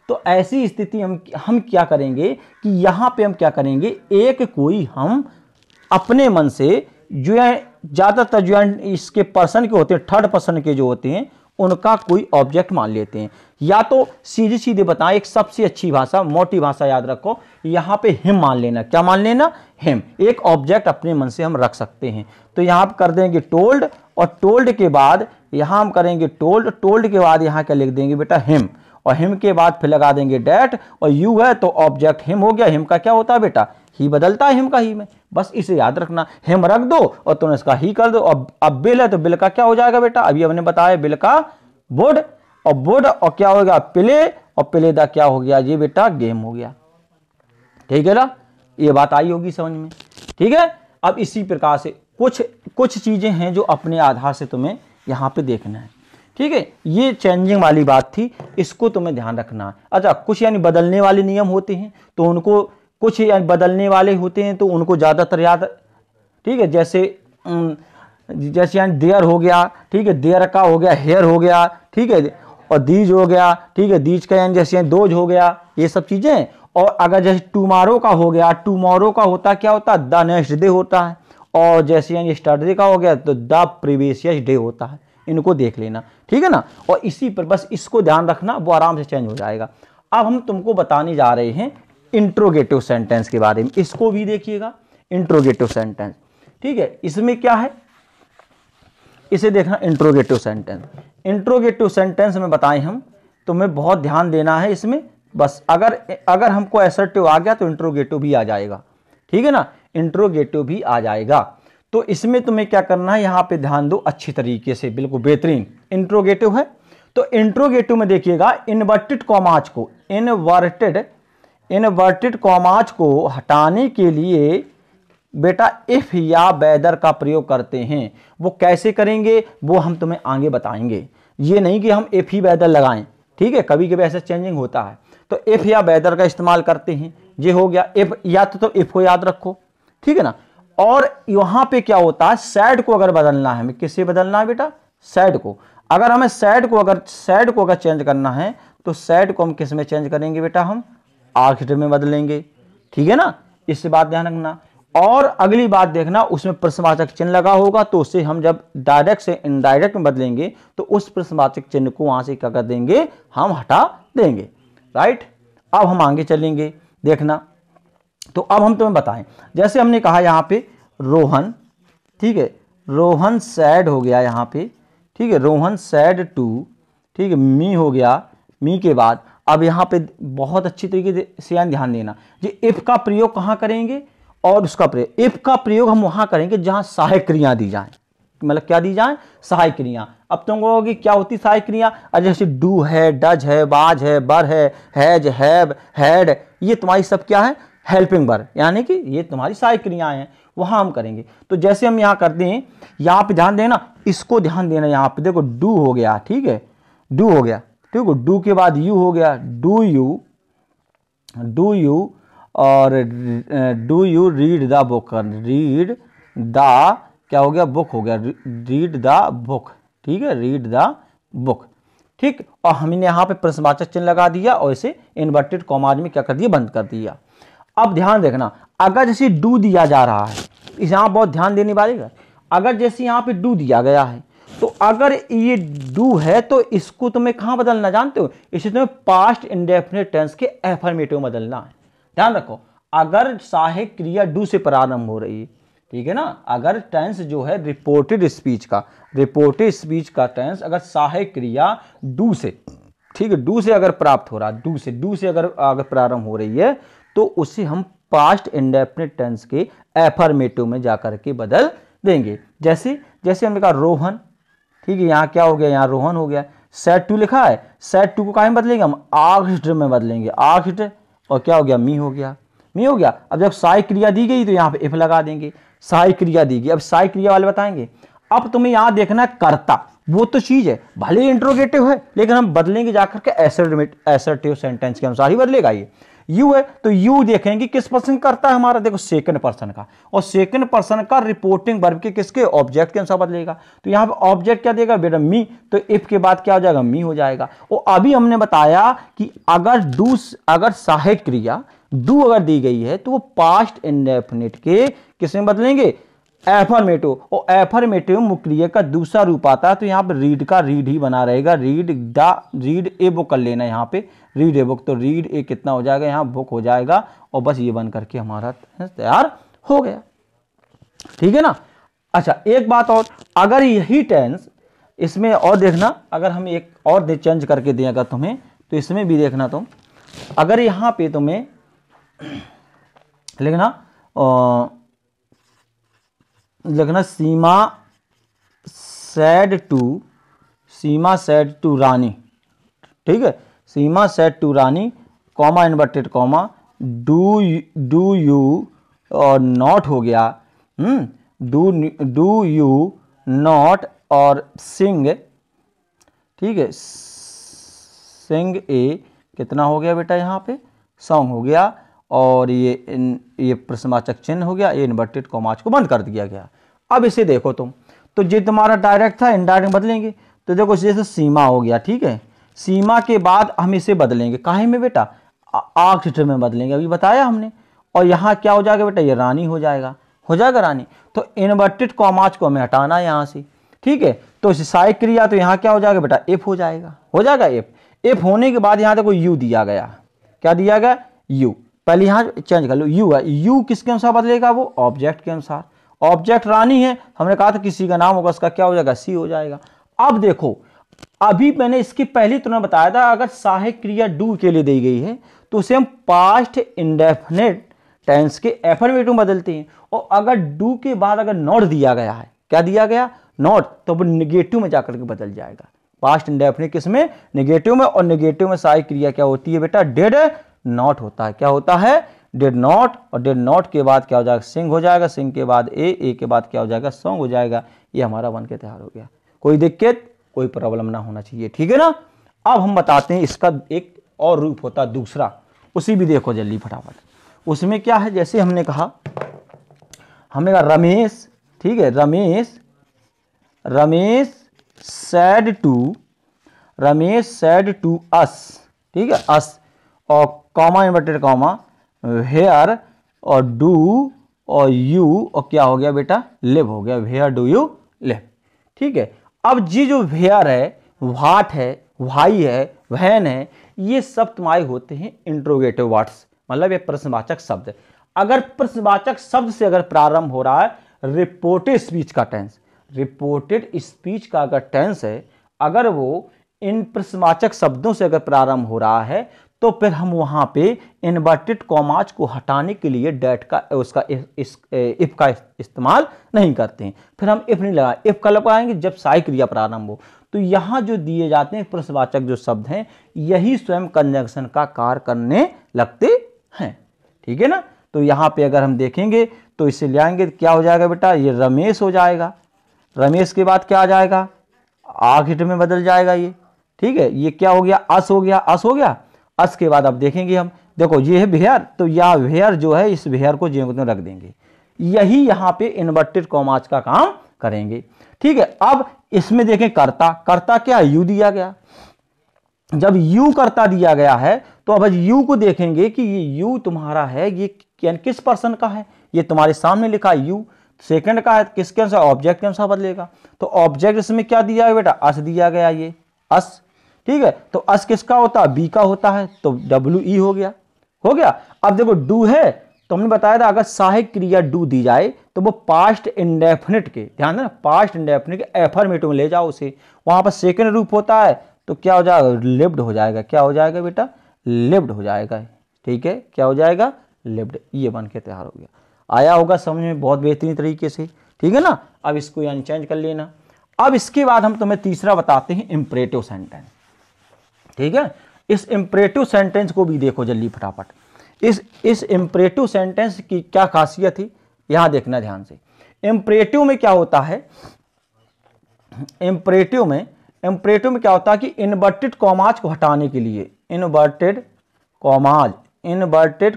तो ऐसी स्थिति हम क्या करेंगे कि यहां पे हम क्या करेंगे, एक कोई हम अपने मन से जो है, ज्यादातर जो है इसके पर्सन के होते हैं, थर्ड पर्सन के जो होते हैं, उनका कोई ऑब्जेक्ट मान लेते हैं। या तो सीधे सीधे बताएं, एक सबसे अच्छी भाषा, मोटी भाषा याद रखो, यहां पे हिम मान लेना। क्या मान लेना? हिम। एक ऑब्जेक्ट अपने मन से हम रख सकते हैं। तो यहां पर कर देंगे टोल्ड, और टोल्ड के बाद यहां हम करेंगे टोल्ड, टोल्ड के बाद यहां क्या लिख देंगे बेटा, हिम, और हिम के बाद फिर लगा देंगे डैट, और यू है तो ऑब्जेक्ट हिम हो गया। हिम का क्या होता है बेटा, ही बदलता है हिम का ही में, बस इसे याद रखना। हिम रख दो और तुम इसका ही कर दो। अब बिल है तो बिल का क्या हो जाएगा बेटा, अभी हमने बताया बिल का वुड, और वुड और क्या हो गया, प्ले, और प्ले दा क्या हो गया, ये बेटा गेम हो गया, ठीक है ना। ये बात आई होगी समझ में, ठीक है। अब इसी प्रकार से कुछ चीजें हैं जो अपने आधार से तुम्हें यहां पे देखना है, ठीक है। ये चेंजिंग वाली बात थी, इसको तुम्हें ध्यान रखना है। अच्छा, कुछ यानी बदलने वाले नियम होते हैं तो उनको, कुछ यानी बदलने वाले होते हैं तो उनको ज्यादातर याद, ठीक है। जैसे यानी देयर हो गया, ठीक है, देयर का हो गया, हेयर हो गया, ठीक है, और दीज हो गया, ठीक है, दीज का यानी जैसे दोज हो गया, ये सब चीजें। और अगर जैसे टुमारो का हो गया, टुमारो का होता क्या होता है, द नेक्स्ट डे होता है। और जैसे यानी स्टरडे का हो गया तो द प्रीवियस डे होता है। इनको देख लेना, ठीक है ना। और इसी पर बस इसको ध्यान रखना, वो आराम से चेंज हो जाएगा। अब हम तुमको बताने जा रहे हैं इंट्रोगेटिव सेंटेंस के बारे में, इसको भी देखिएगा, इंट्रोगेटिव सेंटेंस, ठीक है। इसमें क्या है, इसे देखना, इंट्रोगेटिव सेंटेंस। इंट्रोगेटिव सेंटेंस में बताएं हम, तुम्हें बहुत ध्यान देना है इसमें। बस अगर हमको असर्टिव आ गया तो इंट्रोगेटिव भी आ जाएगा, ठीक है ना, इंट्रोगेटिव भी आ जाएगा। तो इसमें तुम्हें क्या करना है, यहां पे ध्यान दो अच्छी तरीके से, बिल्कुल बेहतरीन। इंट्रोगेटिव है तो इंट्रोगेटिव में देखिएगा, इन्वर्टेड कॉमाज को, इन्वर्टेड इनवर्टेड कॉमाज को हटाने के लिए बेटा इफ या वेदर का प्रयोग करते हैं। वो कैसे करेंगे वो हम तुम्हें आगे बताएंगे। ये नहीं कि हम इफ ही वेदर लगाएं, ठीक है, कभी कभी ऐसा चेंजिंग होता है। तो इफ या वेदर का इस्तेमाल करते हैं, ये हो गया इफ, या तो इफ को याद रखो, ठीक है ना। और यहां पे क्या होता है, सैड को अगर बदलना है, हमें किससे बदलना है बेटा, सैड को। अगर हमें सैड को अगर चेंज करना है तो सैड को हम किस में चेंज करेंगे बेटा, हम आर्किटेक्ट में बदलेंगे, ठीक है ना। इससे बात ध्यान रखना। और अगली बात देखना, उसमें प्रश्नवाचक चिन्ह लगा होगा तो उससे हम जब डायरेक्ट से इनडायरेक्ट में बदलेंगे तो उस प्रश्नवाचक चिन्ह को वहां से क्या कर देंगे, हम हटा देंगे, राइट। अब हम आगे चलेंगे, देखना। तो अब हम तुम्हें बताएं, जैसे हमने कहा यहाँ पे रोहन, ठीक है, रोहन सैड हो गया यहाँ पे, ठीक है, रोहन सैड टू, ठीक है, मी हो गया, मी के बाद अब यहाँ पे बहुत अच्छी तरीके से ध्यान देना, ये इफ का प्रयोग कहाँ करेंगे और उसका प्रयोग, इफ का प्रयोग हम वहां करेंगे जहां सहायक क्रिया दी जाए, मतलब क्या दी जाए, सहायक क्रिया। अब तुम कहोगे क्या होती सहायक क्रिया, जैसे डू है, डज है, बाज है, बर है, हैज, हैव, हैड, ये तुम्हारी सब क्या है, हेल्पिंग वर्ब, यानी कि ये तुम्हारी सहायक क्रियाएं हैं, वहां हम करेंगे। तो जैसे हम यहाँ करते हैं, यहाँ पे ध्यान देना, इसको ध्यान देना, यहाँ पे देखो डू हो गया, ठीक है, डू हो गया, ठीक है, डू के बाद यू हो गया, डू यू और do you read the book, read the क्या हो गया, बुक हो गया, रीड द बुक, ठीक है, रीड द बुक, ठीक। और हमने यहाँ पे प्रश्नवाचक चिन्ह लगा दिया और इसे इन्वर्टेड कॉमाज में क्या कर दिया, बंद कर दिया। अब ध्यान देखना, अगर जैसे डू दिया जा रहा है, इस यहाँ बहुत ध्यान देने वाली है, अगर जैसे यहाँ पे डू दिया गया है तो अगर ये डू है तो इसको तुम्हें कहाँ बदलना जानते हो, इसे तुम्हें पास्ट इंडेफिनिट टेंस के एफर्मेटिव में बदलना है। ध्यान रखो, अगर सहायक क्रिया डू से प्रारंभ हो रही है, ठीक है ना, अगर टेंस जो है रिपोर्टेड स्पीच का टेंस अगर सहायक क्रिया डू से, ठीक है, डू से अगर प्राप्त हो रहा, डू से अगर प्रारंभ हो रही है तो उसे हम पास्ट इंडेफिनिट टेंस के एफर्मेटिव में जाकर के बदल देंगे। जैसे हमने कहा रोहन, ठीक है, यहाँ क्या हो गया, यहाँ रोहन हो गया। सैड टू लिखा है, सैड टू को कहाँ में बदलेंगे, हम आर्किटेक्ट में बदलेंगे, आर्किटेक्ट, और क्या हो गया, मी हो गया, मी हो गया। अब जब सहायक क्रिया दी गई तो यहाँ पे इफ लगा देंगे, सहायक क्रिया दी गई, अब सहायक क्रिया वाले बताएंगे। अब तुम्हें यहाँ देखना है कर्ता, वो तो चीज है, भले ही इंट्रोगेटिव है लेकिन हम बदलेंगे जाकर के एसर्टिव सेंटेंस के अनुसार ही बदलेगा। ये यू है तो यू देखेंगे किस पर्सन करता है हमारा, देखो सेकंड पर्सन का, और सेकंड पर्सन का रिपोर्टिंग वर्ब के किसके, ऑब्जेक्ट के अनुसार बदलेगा। तो यहाँ पे ऑब्जेक्ट क्या देगा बेटा, मी, तो इफ के बाद क्या हो जाएगा, मी हो जाएगा। और अभी हमने बताया कि अगर सहायक क्रिया डू अगर दी गई है तो वो पास्ट इंडेफिनिट के किस में बदलेंगे, एफर्मेटिव, और एफर्मेटिव मुख्य क्रिया का दूसरा रूप आता है, तो यहाँ पे रीड का रीड ही बना रहेगा, रीड ए बुक कर लेना, यहाँ पे रीड ए बुक, तो रीड ए कितना हो जाएगा, यहाँ बुक हो जाएगा, और बस ये बन करके हमारा तैयार हो गया, ठीक है ना। अच्छा एक बात और, अगर यही टेंस इसमें और देखना, अगर हम एक और चेंज करके दें अगर तुम्हें, तो इसमें भी देखना तुम, अगर यहाँ पे तुम्हें लिखना सीमा सैड टू रानी, ठीक है, Seema said to Rani, comma inverted comma, do you और नॉट हो गया, डू यू नॉट और सिंग, ठीक है, सिंग ए कितना हो गया बेटा, यहाँ पे सॉन्ग हो गया, और ये प्रश्नवाचक चिन्ह हो गया, ये इन्वर्टेड कॉमाज को बंद कर दिया गया। अब इसे देखो तुम, तो जो तुम्हारा डायरेक्ट था इनडायरेक्ट बदलेंगे, तो देखो जैसे सीमा हो गया, ठीक है, सीमा के बाद हम इसे बदलेंगे काहे में बेटा, आर्किटेक्ट में बदलेंगे, अभी बताया हमने। और यहाँ क्या हो जाएगा बेटा, ये रानी हो जाएगा रानी। तो इन्वर्टेड कॉमाज को हमें हटाना है यहाँ से, ठीक है, तो सहायक क्रिया तो यहाँ क्या हो जाएगा बेटा, इफ हो जाएगा इफ होने के बाद यहाँ देखो यू दिया गया, क्या दिया गया, यू, पहले यहाँ चेंज कर लो, यू है, यू किसके अनुसार बदलेगा, वो ऑब्जेक्ट के अनुसार, ऑब्जेक्ट रानी है, हमने कहा था किसी का नाम होगा, उसका क्या हो जाएगा, सी हो जाएगा। अब देखो, अभी मैंने इसकी पहली तुरंत बताया था, अगर सहायक क्रिया डू के लिए दी गई है तो उसे हम पास्ट इंडेफिनिट टेंस के एफर्मेटिव बदलते हैं, और अगर डू के बाद अगर नॉट दिया गया है, क्या दिया गया, नॉट, तो वो निगेटिव में जाकर के बदल जाएगा, पास्ट इंडेफिनिट किसमें, निगेटिव में, और निगेटिव में सहायक क्रिया क्या होती है बेटा, डेड नॉट होता है। क्या होता है? डिड नॉट, और डिड नॉट के बाद क्या हो जाएगा? सिंग हो जाएगा, सिंग के बाद ए के बाद क्या हो जाएगा? सॉन्ग हो जाएगा। ये हमारा बन के तैयार हो गया। कोई दिक्कत, कोई प्रॉब्लम ना होना चाहिए, ठीक है ना। अब हम बताते हैं इसका एक और रूप होता है दूसरा, उसी भी देखो जल्दी फटाफट। उसमें क्या है, जैसे हमने कहा रमेश, ठीक है, रमेश सेड टू अस, ठीक है, अस, और कॉमा इन्वर्टेड कॉमा, हेयर और डू और यू, और क्या हो गया बेटा? लिव हो गया। हेयर डू यू लिव, ठीक है। अब जी जो हेयर है, व्हाट है, भाई है, वहन है, ये सब तुम्हारे होते हैं इंट्रोगेटिव वर्ड्स, मतलब ये प्रश्नवाचक शब्द। अगर प्रश्नवाचक शब्द से अगर प्रारंभ हो रहा है रिपोर्टेड स्पीच का टेंस, रिपोर्टेड स्पीच का अगर टेंस है, अगर वो इन प्रश्नवाचक शब्दों से अगर प्रारंभ हो रहा है, तो फिर हम वहां पे इन्वर्टेड कॉमाज को हटाने के लिए डेट का उसका इफ का इस्तेमाल नहीं करते हैं। फिर हम इफ नहीं लगाए, इफ कब लगाएंगे? जब सहायी क्रिया प्रारंभ हो। तो यहां जो दिए जाते हैं प्रश्नवाचक जो शब्द हैं, यही स्वयं कंजंक्शन का कार्य करने लगते हैं, ठीक है ना। तो यहां पे अगर हम देखेंगे तो इसे ले आएंगे, क्या हो जाएगा बेटा? ये रमेश हो जाएगा। रमेश के बाद क्या आ जाएगा? आखिट में बदल जाएगा ये, ठीक है। ये क्या हो गया? अस हो गया, अस हो गया। अस के बाद अब देखेंगे हम, देखो ये है भेयर, तो यह भेयर जो है, इस भेयर को जो रख देंगे। यही यहां पे इन्वर्टेड कॉमाज का काम करेंगे, ठीक है। अब इसमें देखें कर्ता, कर्ता क्या? यू दिया गया। जब यू कर्ता दिया गया है, तो अब यू को देखेंगे कि ये यू तुम्हारा है, ये किस पर्सन का है? ये तुम्हारे सामने लिखा यू। सेकंड का है, किसके अनुसार? ऑब्जेक्ट के अनुसार बदलेगा। तो ऑब्जेक्ट इसमें क्या दिया है बेटा? अस दिया गया, ये अस, ठीक है। तो अस किसका होता है? बी का होता है, तो डब्ल्यू ई हो गया, हो गया। अब देखो डू है, तो हमने बताया था अगर सहायक क्रिया डू दी जाए तो वो पास्ट इंडेफिनिट के, ध्यान देना, पास्ट इंडेफिनिट के एफर्मेटिव में ले जाओ उसे, वहां पर सेकंड रूप होता है, तो क्या हो जाएगा? लिव्ड हो जाएगा। क्या हो जाएगा बेटा? लिव्ड हो जाएगा, ठीक है। क्या हो जाएगा? लिव्ड। ये बन के तैयार हो गया। आया होगा समझ में बहुत बेहतरीन तरीके से, ठीक है ना। अब इसको यानी चेंज कर लेना। अब इसके बाद हम तुम्हें तीसरा बताते हैं इंपरेटिव सेंटेंस, ठीक है। इस इंपरेटिव सेंटेंस को भी देखो जल्दी फटाफट। इस इंपरेटिव सेंटेंस की क्या खासियत है, यहां देखना ध्यान से। इंपरेटिव में क्या होता है? इंपरेटिव में क्या होता है कि इन्वर्टेड कॉमाज को हटाने के लिए, इन्वर्टेड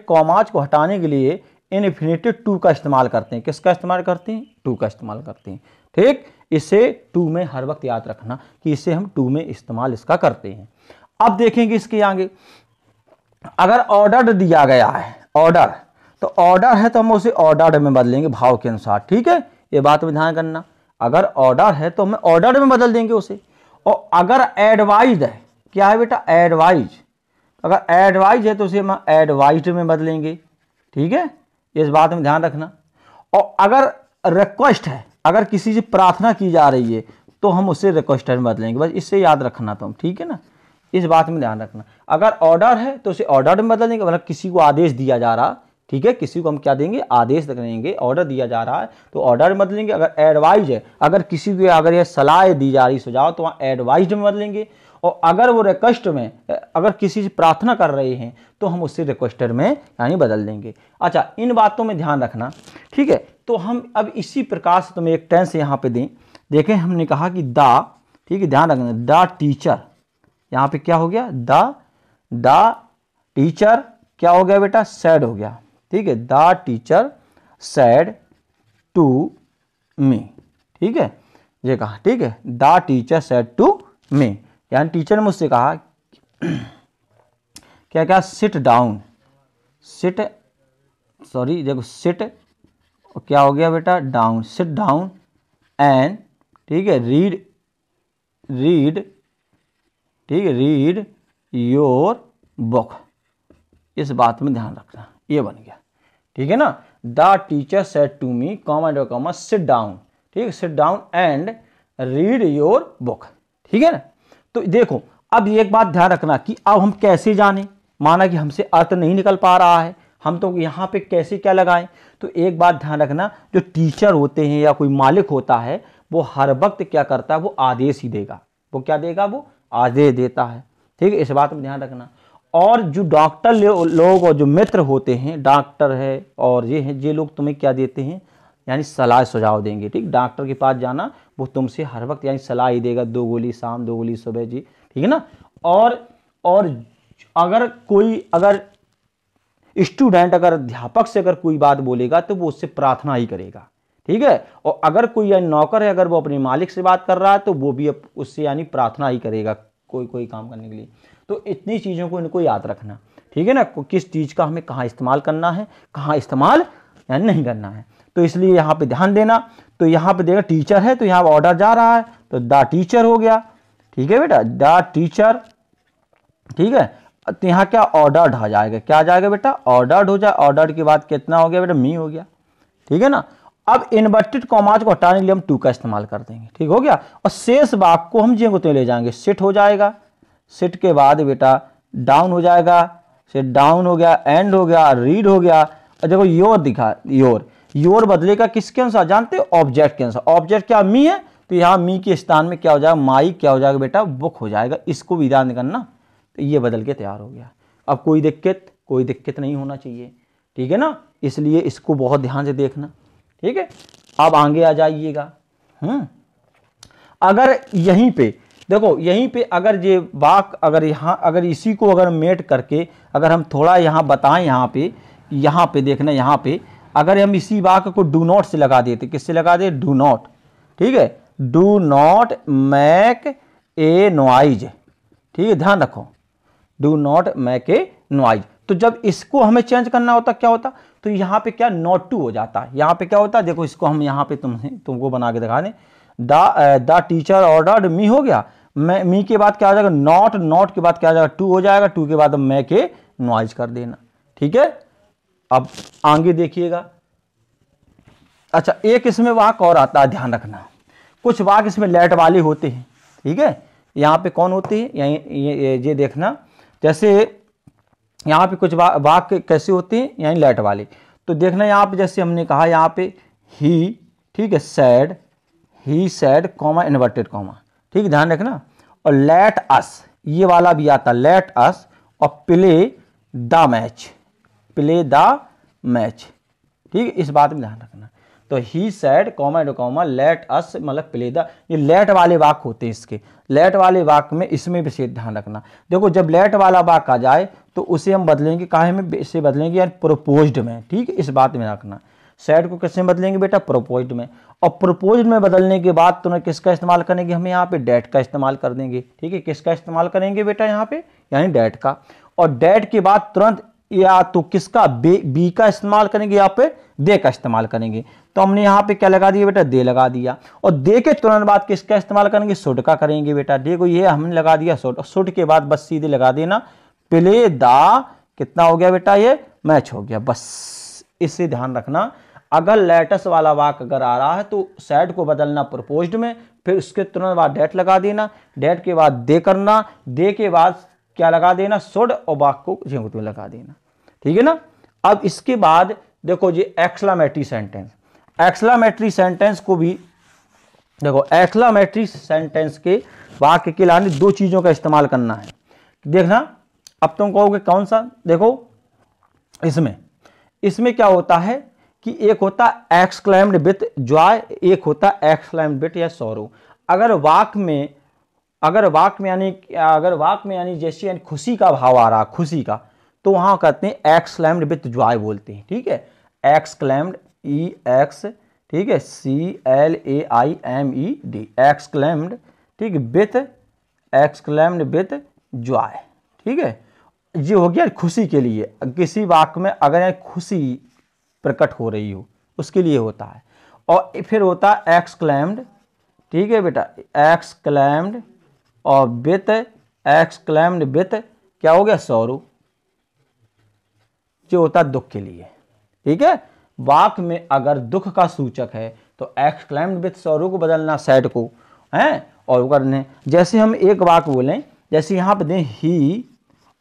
कॉमाज को हटाने के लिए इनफिनिटिव टू का इस्तेमाल करते हैं। किसका इस्तेमाल करते हैं? टू का इस्तेमाल करते हैं, ठीक। इसे टू में हर वक्त याद रखना कि इसे हम टू में इस्तेमाल इसका करते हैं। अब देखेंगे इसके आगे, अगर ऑर्डर दिया गया है, ऑर्डर, तो ऑर्डर है तो हम उसे ऑर्डर में बदलेंगे भाव के अनुसार, ठीक है। ये बात में ध्यान करना, अगर ऑर्डर है तो हम ऑर्डर में बदल देंगे उसे। और अगर एडवाइज है, क्या है बेटा? एडवाइज। अगर एडवाइज है तो उसे हम एडवाइज्ड में बदलेंगे, ठीक है। इस बात में ध्यान रखना। और अगर रिक्वेस्ट है, अगर किसी से प्रार्थना की जा रही है, तो हम उसे रिक्वेस्ट में बदलेंगे। बस इससे याद रखना तुम, ठीक है ना। इस बात में ध्यान रखना। अगर ऑर्डर है तो उसे ऑर्डर में बदल देंगे, मतलब किसी को आदेश दिया जा रहा, ठीक है, किसी को हम क्या देंगे? आदेश देंगे। ऑर्डर दिया जा रहा है तो ऑर्डर में बदलेंगे। अगर एडवाइज है, अगर किसी को अगर यह सलाह दी जा रही, सुझाव, तो वहाँ एडवाइज्ड में बदलेंगे। और अगर वो रिक्वेस्ट में, अगर किसी से प्रार्थना कर रहे हैं, तो हम उससे रिक्वेस्टर में यानी बदल देंगे। अच्छा, इन बातों में ध्यान रखना, ठीक है। तो हम अब इसी प्रकार से तुम्हें एक टेंस यहाँ पे दें। देखें, हमने कहा कि द, ठीक है, ध्यान रखना, द टीचर, यहाँ पे क्या हो गया? द टीचर क्या हो गया बेटा? सैड हो गया, ठीक है। The teacher said to me, ठीक है, ये कहा, ठीक है। The teacher said to me, यानी टीचर ने मुझसे कहा क्या क्या? सिट डाउन, सिट, सॉरी देखो, सिट, क्या हो गया बेटा? डाउन, सिट डाउन एंड, ठीक है, रीड, ठीक है, रीड योर बुक। इस बात में ध्यान रखना, ये बन गया, ठीक है ना। The teacher said to me, comma sit down, ठीक है, sit down and read your book, ठीक है ना। तो देखो, अब एक बात ध्यान रखना कि अब हम कैसे जाने, माना कि हमसे अर्थ नहीं निकल पा रहा है, हम तो यहाँ पे कैसे क्या लगाएं। तो एक बात ध्यान रखना, जो टीचर होते हैं या कोई मालिक होता है, वो हर वक्त क्या करता है? वो आदेश ही देगा। वो क्या देगा? वो आदेश देता है, ठीक है। इस बात में ध्यान रखना। और जो डॉक्टर लोग और जो मित्र होते हैं, डॉक्टर है और ये हैं, ये लोग तुम्हें क्या देते हैं, यानी सलाह सुझाव देंगे। ठीक, डॉक्टर के पास जाना, वो तुमसे हर वक्त यानी सलाह ही देगा, 2 गोली शाम 2 गोली सुबह जी, ठीक है ना। और अगर स्टूडेंट अगर अध्यापक से अगर कोई बात बोलेगा तो वो उससे प्रार्थना ही करेगा, ठीक है। और अगर कोई यानी नौकर है, अगर वो अपने मालिक से बात कर रहा है तो वो भी उससे यानी प्रार्थना ही करेगा कोई काम करने के लिए। तो इतनी चीज़ों को इनको याद रखना, ठीक है ना, किस चीज़ का हमें कहाँ इस्तेमाल करना है, कहाँ इस्तेमाल यानी नहीं करना है। तो इसलिए यहाँ पे ध्यान देना। तो यहाँ पे देखा टीचर है तो यहाँ ऑर्डर जा रहा है, तो द टीचर हो गया, ठीक है बेटा, द टीचर, ठीक है। तो यहाँ क्या ऑर्डर्ड आ जाएगा, क्या आ जाएगा बेटा, ऑर्डर्ड हो जाए। ऑर्डर्ड के बाद कितना हो गया बेटा, मी हो गया, ठीक है ना। अब इन्वर्टेड कॉमाज को हटाने के लिए हम टू का इस्तेमाल कर देंगे, ठीक हो गया। और शेष भाग को हम जी को ले जाएंगे, सिट हो जाएगा, सिट के बाद बेटा डाउन हो जाएगा, सिट डाउन हो गया, एंड हो गया, रीड हो गया। और देखो योर दिखा, योर बदलेगा किसके अनुसार, जानते हो, ऑब्जेक्ट के अनुसार। ऑब्जेक्ट क्या, मी है, तो यहाँ मी के स्थान में क्या हो जाएगा, माई क्या हो जाएगा बेटा, बुक हो जाएगा। इसको भी ध्यान करना, तो ये बदल के तैयार हो गया। अब कोई दिक्कत नहीं होना चाहिए, ठीक है ना, इसलिए इसको बहुत ध्यान से देखना, ठीक है। अब आगे आ जाइएगा। अगर यहीं पे देखो, यहीं पे अगर ये वाक अगर यहाँ अगर इसी को अगर मेट करके अगर हम थोड़ा यहाँ बताएं, यहाँ पे देखना, यहाँ पे अगर हम इसी वाक को डू नॉट से लगा देते, किससे लगा दे, डू नॉट, ठीक है, do not make a noise, ठीक है, ध्यान रखो, do not make a noise. तो जब इसको हमें चेंज करना होता क्या होता, तो यहाँ पे क्या नॉट टू हो जाता है, यहाँ पे क्या होता है, देखो इसको हम यहाँ पे तुमको बना के दिखा दें। द टीचर ऑर्डर्ड मी हो गया, मी के बाद क्या हो जाएगा, नॉट के बाद क्या हो जाएगा, टू हो जाएगा, टू के बाद मेक ए नॉइज कर देना, ठीक है। अब आगे देखिएगा। अच्छा, एक इसमें वाक और आता है, ध्यान रखना, कुछ वाक इसमें लेट वाले होते हैं, ठीक है। यहाँ पे कौन होते हैं, ये देखना, जैसे यहाँ पे कुछ वाक कैसे होते हैं, यानी लेट वाले। तो देखना यहाँ पे जैसे हमने कहा, यहाँ पे ही, ठीक है, ही सैड कॉमा इन्वर्टेड कॉमा, ठीक है, ध्यान रखना। और लेट अस, ये वाला भी आता, लेट अस, और प्ले द मैच, ठीक है, इस बात में ध्यान रखना। तो he said comma and comma let us, मतलब प्ले द, ये लेट वाले वाक होते हैं। इसके लेट वाले वाक में इसमें विशेष ध्यान रखना। देखो जब लेट वाला वाक आ जाए तो उसे हम बदलेंगे, काहे में, इसे बदलेंगे यानी प्रोपोज्ड में, ठीक है, इस बात में रखना। सैड को किससे बदलेंगे बेटा, प्रोपोज्ड में। और प्रोपोज्ड में बदलने के बाद तुमने किसका इस्तेमाल करेंगे, हम यहाँ पे डेट का इस्तेमाल कर देंगे, ठीक है, किसका इस्तेमाल करेंगे बेटा यहाँ पे, यानी डेट का। और डेट के बाद तुरंत या तो किसका, बी का इस्तेमाल करेंगे, या पे दे का इस्तेमाल करेंगे। तो हमने यहाँ पे क्या लगा दिया बेटा, दे लगा दिया। और दे के तुरंत बाद किसका इस्तेमाल करेंगे, शुड का करेंगे बेटा। देखो ये हमने लगा दिया शुड, और शुड के बाद बस सीधे लगा देना प्ले द, कितना हो गया बेटा, ये मैच हो गया, बस। इससे ध्यान रखना, अगर लेटस वाला वाक अगर आ रहा है तो सैड को बदलना प्रोपोज्ड में, फिर उसके तुरंत बाद डेट लगा देना, डेट के बाद दे करना, दे के बाद क्या लगा देना, शुड, और वाक को जेंगुत में लगा देना, ठीक है ना। अब इसके बाद देखो जी एक्सक्लेमेटरी सेंटेंस, एक्सक्लेमेटरी सेंटेंस को भी देखो, एक्सक्लेमेटरी सेंटेंस के वाक्य के लाने 2 चीजों का इस्तेमाल करना है, देखना। अब तुम कहोगे कौन सा, देखो इसमें क्या होता है कि एक होता एक्सक्लेम्ड विथ जॉय, एक होता एक्सक्लेम्ड विथ या सॉरो। अगर वाक में यानी जैसे यानी खुशी का भाव आ रहा, खुशी का, तो वहां कहते हैं एक्सक्लेम्ड विथ जॉय बोलते हैं, ठीक है, एक्सक्लेम्ड, EX, ठीक है, CLAIMED, एक्सक्लेम्ड, ठीक है, विथ, एक्सक्लेम्ड विथ जॉय, ठीक है। ये हो गया खुशी के लिए, किसी वाक्य में अगर खुशी प्रकट हो रही हो उसके लिए होता है। और फिर होता है एक्सक्लेम्ड, ठीक है बेटा, एक्सक्लेम्ड, और विथ, एक्सक्लेम्ड विथ क्या हो गया, सॉरो, जो होता है दुख के लिए, ठीक है। वाक्य में अगर दुख का सूचक है तो एक्सक्लेम्ड विथ सॉरो को बदलना, सैड को है, और करने जैसे हम एक वाक्य बोलें, जैसे यहाँ पे दें ही,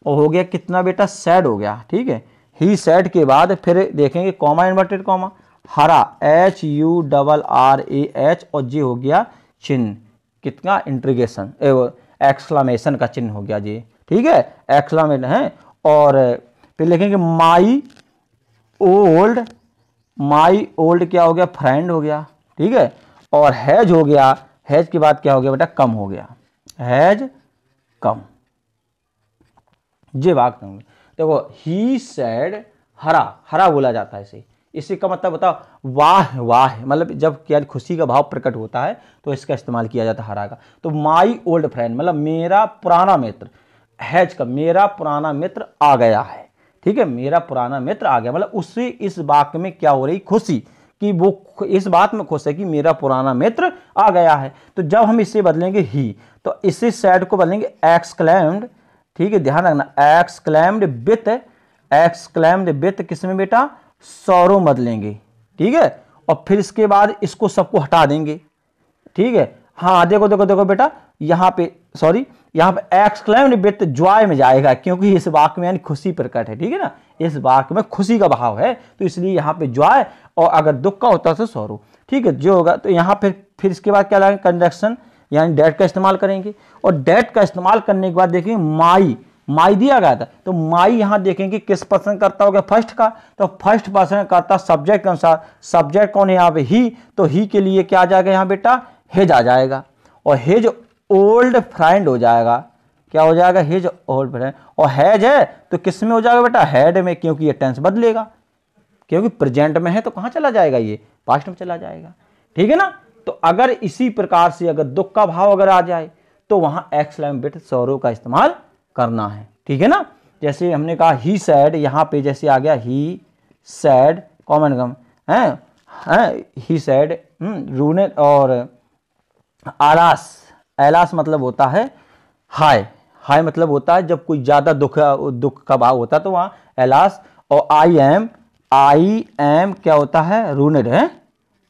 और हो गया कितना बेटा, सैड हो गया, ठीक है, ही सैड के बाद फिर देखेंगे कॉमा इन्वर्टेड कॉमा, हरा, HURRAH, और ये हो गया चिन्ह, कितना, इंट्रीगेशन, एक्सक्लेमेशन का चिन्ह हो गया जी, ठीक है, एक्सक्लेमेशन है। और फिर लिखेंगे माई ओल्ड क्या हो गया, फ्रेंड हो गया, ठीक है। और हैज हो गया, हैज के बाद क्या हो गया बेटा, कम हो गया, हैज कम। ये बात कहूंगे। देखो ही सैड, हरा, हरा बोला जाता है इसे। इसी का मतलब बताओ, वाह वाह, मतलब जब क्या खुशी का भाव प्रकट होता है तो इसका इस्तेमाल किया जाता है हरा का। तो माई ओल्ड फ्रेंड मतलब मेरा पुराना मित्र, हैज का मेरा पुराना मित्र आ गया है, ठीक है, मेरा पुराना मित्र आ गया, मतलब उससे इस वाक्य में क्या हो रही, खुशी, कि वो इस बात में खुश है कि मेरा पुराना मित्र आ गया है। तो जब हम इसे बदलेंगे ही, तो इसे सैड को बदलेंगे एक्सक्लेम्ड, ठीक है, ध्यान रखना, एक्सक्लेम्ड विथ किसमें बेटा, सौरो बदलेंगे, ठीक है। और फिर इसके बाद इसको सबको हटा देंगे, ठीक है। हाँ देखो देखो देखो बेटा, यहाँ पे सॉरी, यहाँ पे एक्सक्लेम्ड विथ जॉय में जाएगा, क्योंकि इस वाक्य में यानी खुशी प्रकट है, ठीक है ना, इस वाक्य में खुशी का भाव है, तो इसलिए यहाँ पे जॉय, और अगर दुख का होता तो सौरो, ठीक है, जो होगा। तो यहाँ फिर इसके बाद क्या लगाएंगे, कंजंक्शन यानी डेट का इस्तेमाल करेंगे। और डेट का इस्तेमाल करने के बाद देखेंगे माई दिया गया था, तो माई यहां देखेंगे किस पर्सन करता होगा, फर्स्ट का, तो फर्स्ट पर्सन करता सब्जेक्ट के अनुसार, सब्जेक्ट कौन है यहाँ पे, ही, तो ही के लिए क्या आ जाएगा यहाँ बेटा, हेज आ जाएगा। और हेज ओल्ड फ्रेंड हो जाएगा, क्या हो जाएगा, हेज ओल्ड फ्रेंड। और हैज है तो किस में हो जाएगा बेटा, हैड में, क्योंकि ये टेंस बदलेगा, क्योंकि प्रेजेंट में है तो कहां चला जाएगा, ये पास्ट में चला जाएगा, ठीक है ना। तो अगर इसी प्रकार से अगर दुख का भाव अगर आ जाए तो वहां एक्सक्लेमेशन विथ सौरो का इस्तेमाल करना है, ठीक है ना। जैसे हमने कहा ही सैड, यहां पे जैसे आ गया ही सैड, कॉमन कम है, ही सैड, रूने, और एलास मतलब होता है हाय, हाय मतलब होता है जब कोई ज्यादा दुख का भाव होता है तो वहां एलास। और आई एम क्या होता है, रूनेड है,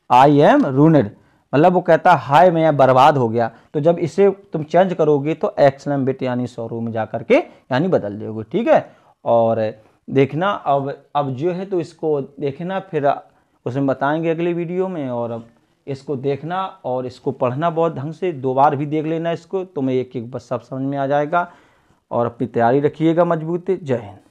आई एम रूनेड मतलब वो कहता है हाय मैं बर्बाद हो गया। तो जब इसे तुम चेंज करोगे तो एक्सक्लेम विथ यानी सौरो में जाकर के यानी बदल दोगे, ठीक है। और देखना अब जो है तो इसको देखना, फिर उसमें बताएंगे अगले वीडियो में। और अब इसको देखना और इसको पढ़ना बहुत ढंग से, 2 बार भी देख लेना इसको, तुम्हें एक एक बस सब समझ में आ जाएगा। और अपनी तैयारी रखिएगा मजबूत। जय हिंद।